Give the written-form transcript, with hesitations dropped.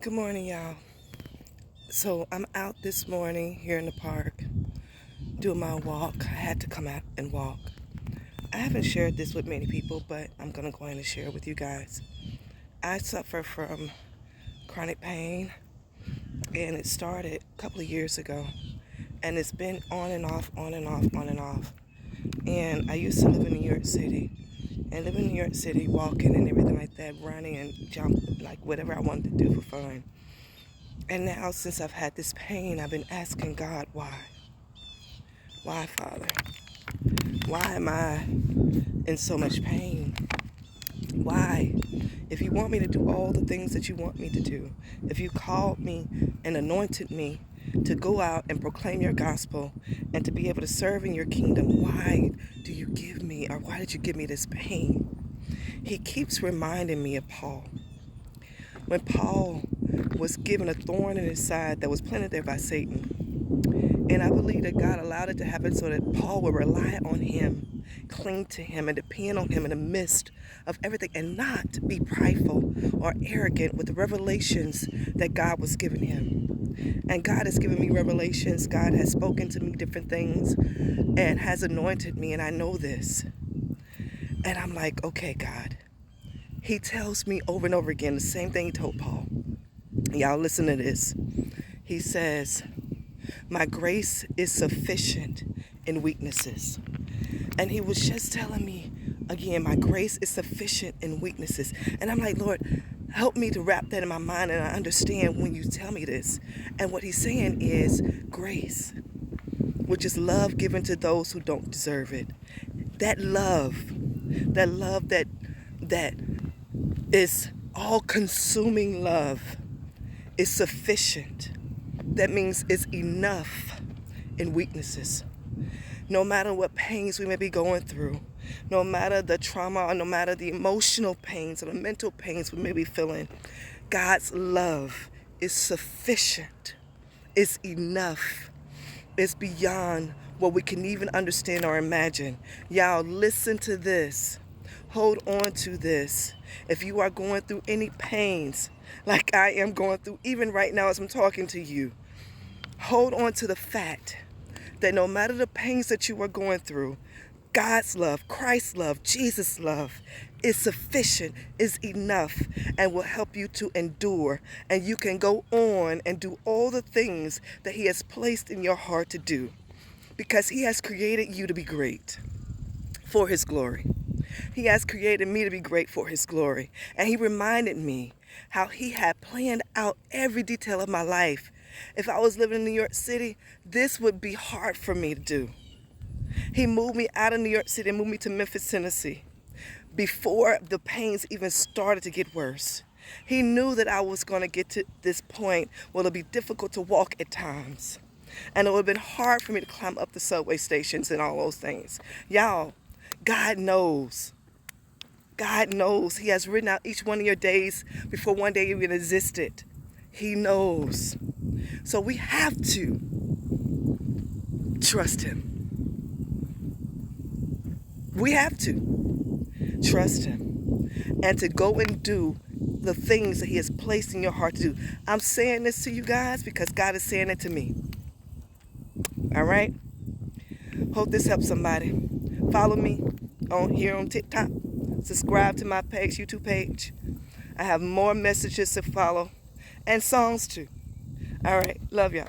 Good morning, y'all. So I'm out this morning here in the park doing my walk. I had to come out and walk. I haven't shared this with many people, but I'm going to go in and share it with you guys. I suffer from chronic pain, and it started a couple of years ago, and it's been on and off, on and off, on and off. And I used to live in New York City, and live in New York City, walking and everything like that, running and jumping, like whatever I wanted to do for fun. And now, since I've had this pain, I've been asking God, why? Why, Father? Why am I in so much pain? Why? If you want me to do all the things that you want me to do, if you called me and anointed me to go out and proclaim your gospel and to be able to serve in your kingdom, why do you give me, or why did you give me this pain? He keeps reminding me of Paul. When Paul was given a thorn in his side that was planted there by Satan. And I believe that God allowed it to happen so that Paul would rely on him, cling to him, and depend on him in the midst of everything, and not be prideful or arrogant with the revelations that God was giving him. And God has given me revelations. God has spoken to me different things and has anointed me, and I know this. And I'm like, okay, God. He tells me over and over again the same thing he told Paul. Y'all listen to this. He says, my grace is sufficient in weaknesses. And he was just telling me again, my grace is sufficient in weaknesses. And I'm like, Lord, help me to wrap that in my mind and I understand when you tell me this. And what he's saying is grace, which is love given to those who don't deserve it. That love that is all-consuming love is sufficient. That means it's enough in weaknesses. No matter what pains we may be going through, no matter the trauma or no matter the emotional pains or the mental pains we may be feeling, God's love is sufficient. It's enough. It's beyond what we can even understand or imagine. Y'all, listen to this. Hold on to this. If you are going through any pains, like I am going through, even right now as I'm talking to you, hold on to the fact that no matter the pains that you are going through, God's love, Christ's love, Jesus' love is sufficient, is enough, and will help you to endure. And you can go on and do all the things that He has placed in your heart to do, because He has created you to be great for His glory. He has created me to be great for His glory. And He reminded me how He had planned out every detail of my life. If I was living in New York City, this would be hard for me to do. He moved me out of New York City and moved me to Memphis, Tennessee, before the pains even started to get worse. He knew that I was going to get to this point where it would be difficult to walk at times. And it would have been hard for me to climb up the subway stations and all those things. Y'all, God knows. God knows. He has written out each one of your days before one day even existed. He knows. So we have to trust Him. We have to trust Him and to go and do the things that He has placed in your heart to do. I'm saying this to you guys because God is saying it to me. All right? Hope this helps somebody. Follow me here on TikTok. Subscribe to my page, YouTube page. I have more messages to follow and songs too. All right. Love y'all.